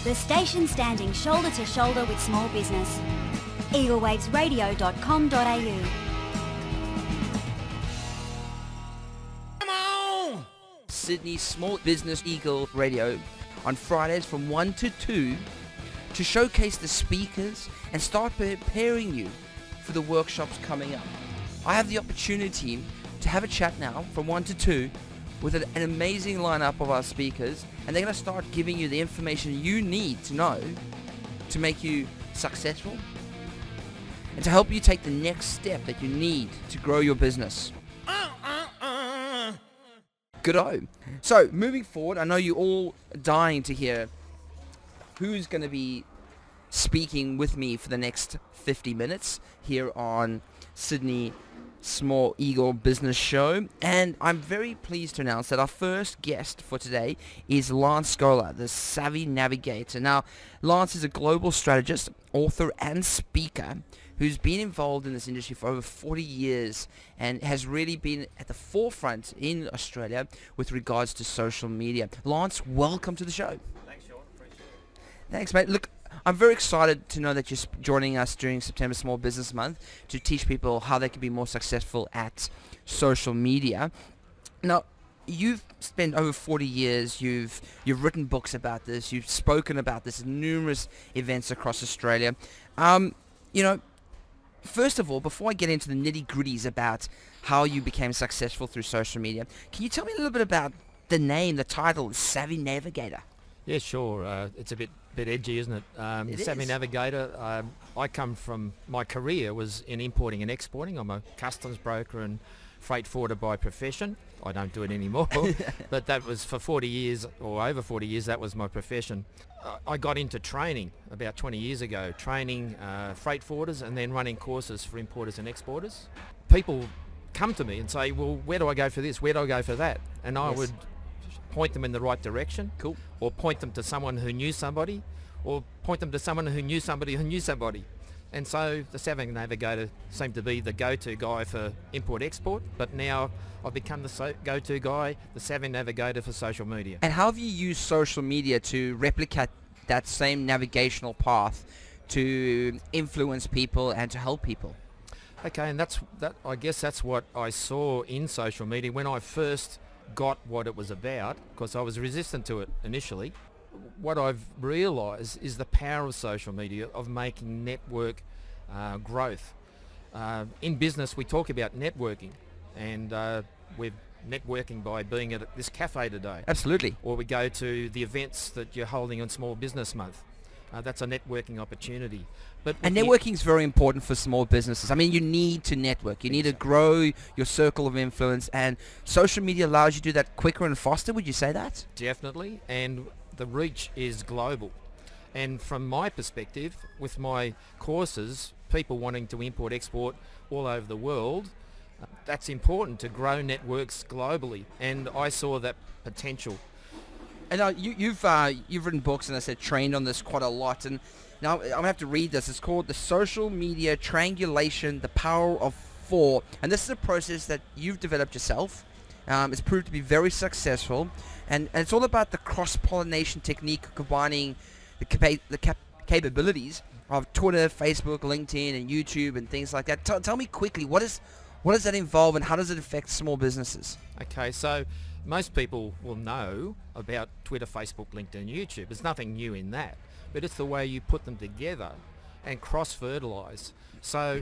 The station standing shoulder to shoulder with small business. eaglewavesradio.com.au. Come on! Sydney Small Business Eagle Radio on Fridays from 1 to 2 to showcase the speakers and start preparing you for the workshops coming up. I have the opportunity to have a chat now from 1 to 2 with an amazing lineup of our speakers, and they're going to start giving you the information you need to know to make you successful and to help you take the next step that you need to grow your business. Good-o. So, moving forward, I know you're all dying to hear who's going to be speaking with me for the next 50 minutes here on Sydney Small Eagle Business Show, and I'm very pleased to announce that our first guest for today is Lance Scola, the Savvy Navigator. Now, Lance is a global strategist, author and speaker who's been involved in this industry for over 40 years and has really been at the forefront in Australia with regards to social media. Lance, welcome to the show. Thanks, Sean. Appreciate it. Thanks, mate. Look, I'm very excited to know that you're joining us during September Small Business Month to teach people how they can be more successful at social media. Now, you've spent over 40 years, you've written books about this, you've spoken about this at numerous events across Australia. First of all, before I get into the nitty-gritties about how you became successful through social media, can you tell me a little bit about the name, the title, Savvy Navigator? Yeah, sure. It's a bit edgy, isn't it? Savvy Navigator. I come from, my career was in importing and exporting. I'm a customs broker and freight forwarder by profession. I don't do it anymore, but that was for 40 years or over 40 years. That was my profession. I got into training about 20 years ago, training freight forwarders and then running courses for importers and exporters. People come to me and say, well, where do I go for this? Where do I go for that? And I would point them in the right direction. Cool. Or point them to someone who knew somebody, or point them to someone who knew somebody who knew somebody. And so the Savvy Navigator seemed to be the go-to guy for import-export, but now I've become the go-to guy, the Savvy Navigator for social media. And how have you used social media to replicate that same navigational path to influence people and to help people? Okay, and I guess that's what I saw in social media when I first got what it was about, because I was resistant to it initially. What I've realised is the power of social media, of making network growth. In business, we talk about networking, and we're networking by being at this cafe today. Absolutely. Or we go to the events that you're holding on Small Business Month. That's a networking opportunity. And networking is very important for small businesses. I mean, you need to network. You need to grow your circle of influence, and social media allows you to do that quicker and faster. Would you say that? Definitely, and the reach is global. And from my perspective, with my courses, people wanting to import, export all over the world, that's important to grow networks globally. And I saw that potential. And you've written books, and I said trained on this quite a lot. And now I'm going to have to read this. It's called The Social Media Triangulation, The Power of Four. And this is a process that you've developed yourself. It's proved to be very successful. And it's all about the cross-pollination technique, combining the capabilities of Twitter, Facebook, LinkedIn, and YouTube, and things like that. Tell me quickly, what does that involve, and how does it affect small businesses? Okay, so most people will know about Twitter, Facebook, LinkedIn, YouTube. There's nothing new in that, but it's the way you put them together and cross-fertilise. So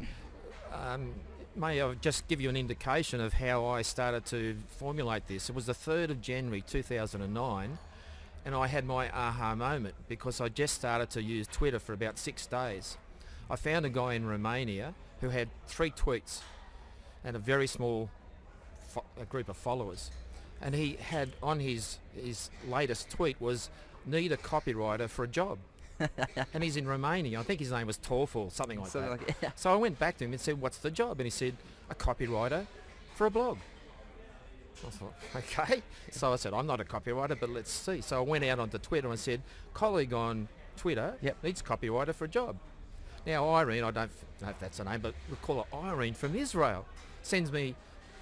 may I just give you an indication of how I started to formulate this. It was the 3rd of January 2009, and I had my aha moment because I just started to use Twitter for about 6 days. I found a guy in Romania who had 3 tweets and a very small group of followers. And he had on his latest tweet was, "Need a copywriter for a job." And he's in Romania. I think his name was Torful, something like that. So I went back to him and said, "What's the job?" And he said, "A copywriter for a blog." I thought, okay. So I said, "I'm not a copywriter, but let's see." So I went out onto Twitter and said, "Colleague on Twitter needs copywriter for a job." Now Irene, I don't know if that's her name, but we'll call her Irene, from Israel, sends me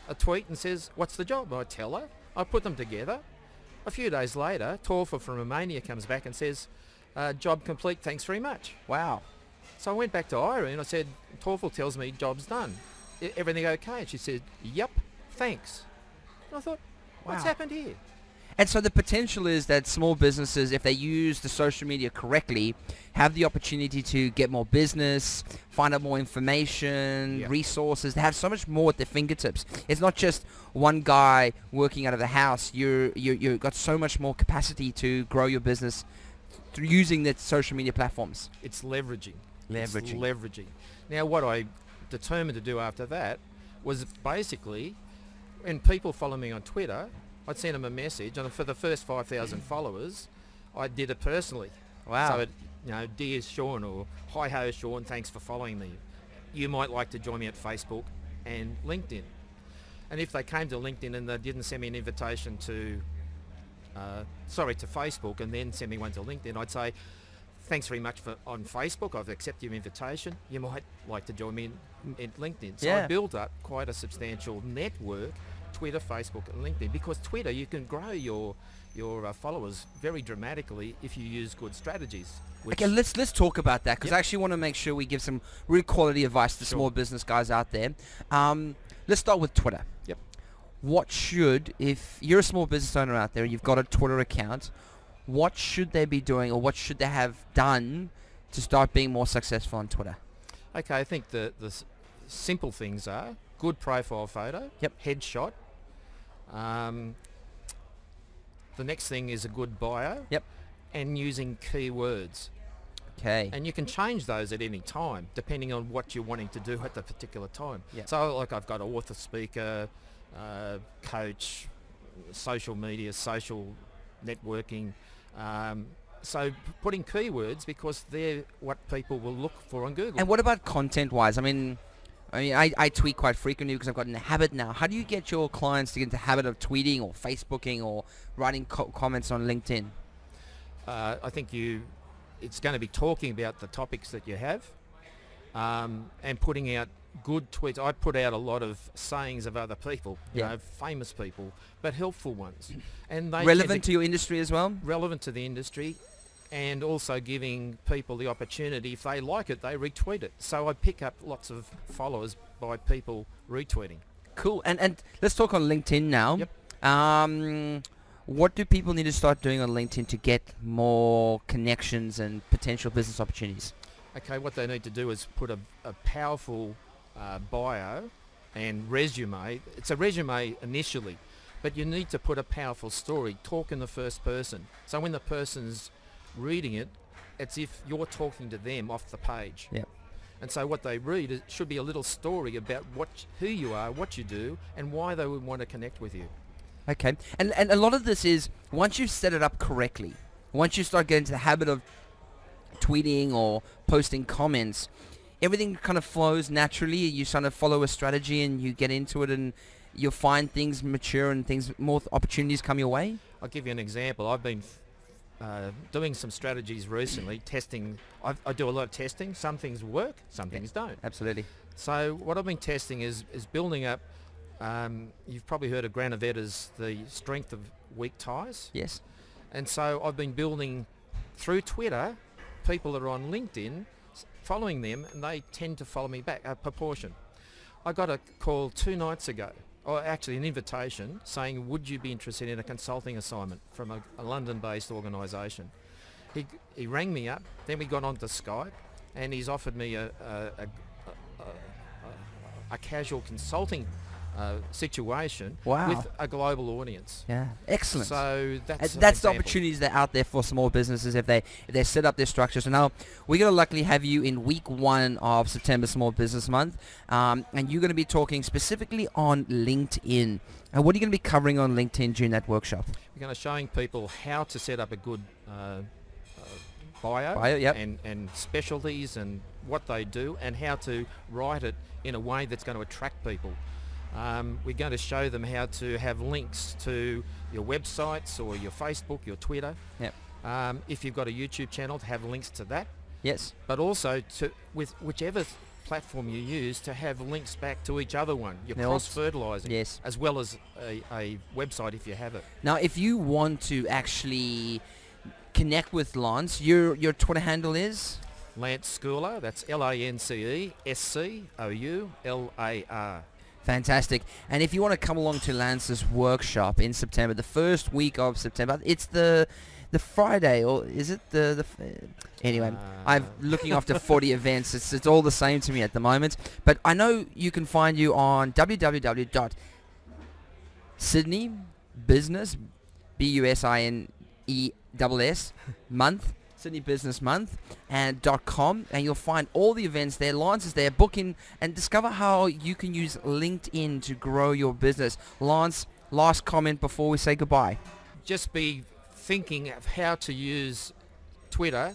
a tweet and says, "What's the job?" I tell her. I put them together. A few days later, Torfa from Romania comes back and says, Job complete, thanks very much. Wow. So I went back to Irene and I said, Torfel tells me job's done. Everything okay? And she said, yep, thanks. And I thought, what's Wow. happened here? And so the potential is that small businesses, if they use the social media correctly, have the opportunity to get more business, find out more information, Yeah. resources. They have so much more at their fingertips. It's not just one guy working out of the house. You've got so much more capacity to grow your business through using the social media platforms. It's leveraging. It's Leveraging. leveraging. Now, what I determined to do after that was basically, when people follow me on Twitter, I'd send them a message, and for the first 5,000 followers, I did it personally. Wow. So, dear Sean, or hi ho Sean, thanks for following me. You might like to join me at Facebook and LinkedIn. And if they came to LinkedIn and they didn't send me an invitation to Facebook and then send me one to LinkedIn, I'd say, thanks very much on Facebook. I've accepted your invitation. You might like to join me in LinkedIn. So Yeah. I built up quite a substantial network, Twitter, Facebook and LinkedIn. Because Twitter, you can grow your followers very dramatically if you use good strategies. Okay, let's talk about that, because Yep. I actually want to make sure we give some real quality advice to Sure. small business guys out there. Let's start with Twitter. Yep. If you're a small business owner out there and you've got a Twitter account, what should they be doing, or what should they have done to start being more successful on Twitter? Okay, I think the simple things are good profile photo, Yep. headshot. The next thing is a good bio. Yep. And using keywords. Okay. And you can change those at any time, depending on what you're wanting to do at the particular time. Yeah. So, like, I've got author, speaker, coach, social media, social networking. So putting keywords, because they're what people will look for on Google. And what about content-wise? I tweet quite frequently because I've gotten a habit now. How do you get your clients to get into the habit of tweeting or Facebooking or writing comments on LinkedIn? I think it's going to be talking about the topics that you have, and putting out good tweets. I put out a lot of sayings of other people, Yeah. famous people, but helpful ones, and they Relevant to your industry as well? relevant to the industry, and also giving people the opportunity, if they like it, they retweet it. So I pick up lots of followers by people retweeting. Cool. And let's talk on LinkedIn now. Yep. What do people need to start doing on LinkedIn to get more connections and potential business opportunities? Okay, what they need to do is put a powerful bio and resume. It's a resume initially, but you need to put a powerful story, talk in the first person. So when the person's reading it, it's if you're talking to them off the page. Yep. And so what they read, it should be a little story about who you are, what you do, and why they would want to connect with you. Okay. And a lot of this is, once you've set it up correctly, once you start getting into the habit of tweeting or posting comments, everything kind of flows naturally. You sort of follow a strategy and you get into it, and you'll find things mature and more opportunities come your way. I'll give you an example. I've been doing some strategies recently, testing. I do a lot of testing. Some things work, some things don't. Absolutely. So what I've been testing is building up. You've probably heard of Granovetter's The Strength of Weak Ties. Yes. And so I've been building through Twitter, people that are on LinkedIn, following them, and they tend to follow me back, a proportion. I got a call 2 nights ago, or actually an invitation, saying, would you be interested in a consulting assignment from a London-based organisation? He rang me up, then we got onto Skype, and he's offered me a casual consulting situation. Wow. With a global audience. Yeah. Excellent. So that's That's the an example. opportunities that are out there for small businesses if they set up their structure. So now we're going to luckily have you in week 1 of September Small Business Month, and you're going to be talking specifically on LinkedIn. And what are you going to be covering on LinkedIn during that workshop? We're going to showing people how to set up a good bio, Yep. and specialties and what they do, and how to write it in a way that's going to attract people. We're going to show them how to have links to your websites or your Facebook, your Twitter. Yep. If you've got a YouTube channel, to have links to that, Yes. but also with whichever platform you use, to have links back to each other one. You're They're all cross-fertilizing, yes. as well as a website if you have it. Now, if you want to actually connect with Lance, your Twitter handle is? Lance Schoular, that's LanceScoular. Fantastic. And if you want to come along to Lance's workshop in September, the first week of September, it's the Friday, or is it anyway, I'm looking after 40 events. It's all the same to me at the moment. But I know you can find you on www.sydneybusiness, BUSINESS, month, Sydney Business Month, and .com, and you'll find all the events there. Lance is there. Book in and discover how you can use LinkedIn to grow your business. Lance, last comment before we say goodbye. Just be thinking of how to use Twitter,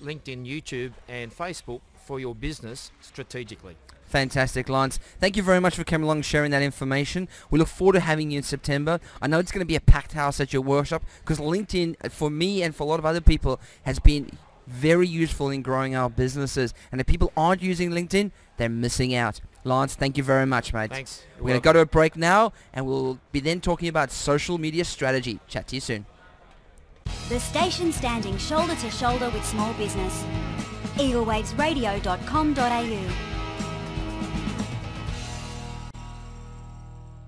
LinkedIn, YouTube and Facebook for your business strategically. Fantastic, Lance. Thank you very much for coming along and sharing that information. We look forward to having you in September. I know it's going to be a packed house at your workshop because LinkedIn, for me and for a lot of other people, has been very useful in growing our businesses. And if people aren't using LinkedIn, they're missing out. Lance, thank you very much, mate. Thanks. We're going to go to a break now, and we'll be then talking about social media strategy. Chat to you soon. The station standing shoulder to shoulder with small business. eaglewavesradio.com.au